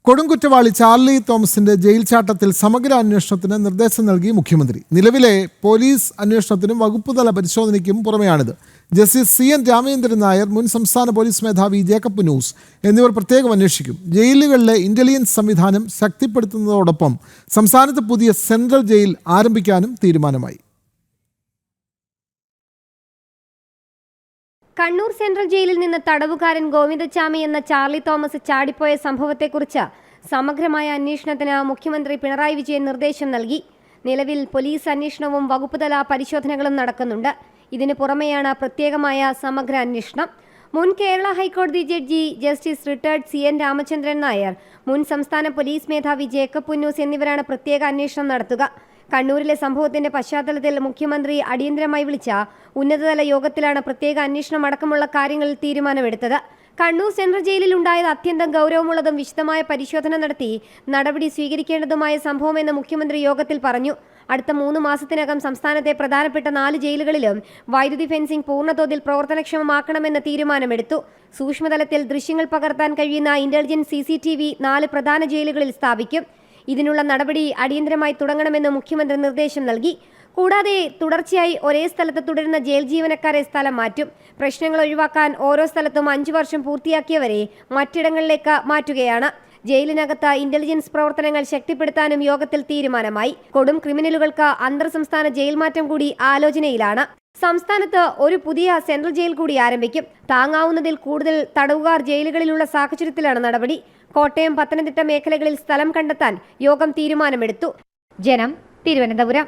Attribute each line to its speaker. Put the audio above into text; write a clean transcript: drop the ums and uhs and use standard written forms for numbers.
Speaker 1: കൊടുംകുറ്റവാളി Charlie തോമസിന്റെ jail ചാട്ടത്തിൽ സമഗ്ര അന്വേഷണത്തിന് നിർദ്ദേശം നൽകി മുഖ്യമന്ത്രി. നിലവിലെ പോലീസ് അന്വേഷണത്തിനും വകുപ്പുതല പരിശോധനയ്ക്കും പുറമെയാണിത്. ജസ്റ്റിസ് CN രാമചന്ദ്രൻ നായർ, മുൻ സംസ്ഥാന പോലീസ് മേധാവി ജേക്കബ് പുന്നൂസ് എന്നിവർ പ്രത്യേകം അന്വേഷിക്കും. ജയിലുകളിലെ ഇന്റലിജൻസ് സംവിധാനം ശക്തിപ്പെടുത്തുന്നതോടൊപ്പം സംസ്ഥാനത്ത് പുതിയ സെൻട്രൽ ജയിൽ ആരംഭിക്കാനും തീരുമാനമായി.
Speaker 2: കണ്ണൂർ സെൻട്രൽ ജയിലിൽ നിന്ന് തടവുകാരൻ ഗോവിന്ദച്ചാമി എന്ന ചാർലി തോമസ് ചാടിപ്പോയ സംഭവത്തെക്കുറിച്ച് സമഗ്രമായ അന്വേഷണത്തിന് മുഖ്യമന്ത്രി പിണറായി വിജയൻ നിർദ്ദേശം നൽകി. നിലവിൽ പോലീസ് അന്വേഷണവും വകുപ്പുതല പരിശോധനകളും നടക്കുന്നുണ്ട്. ഇതിനു പുറമെയാണ് പ്രത്യേകമായ സമഗ്ര അന്വേഷണം. മുൻ കേരള ഹൈക്കോടതി judge justice retired CN Ramachandran Nair, മുൻ സംസ്ഥാന പോലീസ് മേധാവി ജേക്കബ് പുന്നൂസ് എന്നിവരാണ് പ്രത്യേക അന്വേഷണം നടത്തുക. കണ്ണൂരിലെ സംഭവത്തിന്റെ പശ്ചാത്തലത്തിൽ മുഖ്യമന്ത്രി അടിയന്തരമായി വിളിച്ച ഉന്നതതല യോഗത്തിലാണ് പ്രത്യേക അന്വേഷണം അടക്കമുള്ള കാര്യങ്ങളിൽ തീരുമാനമെടുത്തത്. കണ്ണൂർ സെൻട്രൽ ജയിലിൽ ഉണ്ടായത് അത്യന്തം ഗൗരവമുള്ളതും വിശദമായ പരിശോധന നടത്തി നടപടി സ്വീകരിക്കേണ്ടതുമായ സംഭവമെന്ന് മുഖ്യമന്ത്രി യോഗത്തിൽ പറഞ്ഞു. അടുത്ത 3 മാസത്തിനകം സംസ്ഥാനത്തെ പ്രധാനപ്പെട്ട 4 ജയിലുകളിലും വൈദ്യുതി ഫെൻസിംഗ് പൂർണ്ണതോതിൽ പ്രവർത്തനക്ഷമമാക്കണമെന്ന് തീരുമാനമെടുത്തു. സൂക്ഷ്മതലത്തിൽ ദൃശ്യങ്ങൾ പകർത്താൻ കഴിയുന്ന ഇന്റലിജൻസ് CCTV 4 പ്രധാന ജയിലുകളിൽ സ്ഥാപിക്കും. ഇതിനുള്ള നടപടി അടിയന്തരമായി തുടങ്ങണമെന്ന് മുഖ്യമന്ത്രി നിർദ്ദേശം നൽകി. കൂടാതെ തുടർച്ചയായി ഒരേ സ്ഥലത്ത് തുടരുന്ന ജയിൽ ജീവനക്കാരെ സ്ഥലം മാറ്റും. പ്രശ്നങ്ങൾ ഒഴിവാക്കാൻ ഓരോ സ്ഥലത്തും 5 വർഷം പൂർത്തിയാക്കിയവരെ മറ്റിടങ്ങളിലേക്ക് മാറ്റുകയാണ്. ജയിലിനകത്ത് ഇന്റലിജൻസ് പ്രവർത്തനങ്ങൾ ശക്തിപ്പെടുത്താനും യോഗത്തിൽ തീരുമാനമായി. കൊടും ക്രിമിനലുകൾക്ക് അന്തർ സംസ്ഥാന ജയിൽ മാറ്റം കൂടി ആലോചനയിലാണ്. സംസ്ഥാനത്ത് ഒരു പുതിയ സെൻട്രൽ ജയിൽ കൂടി ആരംഭിക്കും. താങ്ങാവുന്നതിൽ കൂടുതൽ തടവുകാർ ജയിലുകളിലുള്ള സാഹചര്യത്തിലാണ് നടപടി. കോട്ടയം, പത്തനംതിട്ട മേഖലകളിൽ സ്ഥലം കണ്ടെത്താൻ യോഗം തീരുമാനമെടുത്തു. ജനം, തിരുവനന്തപുരം.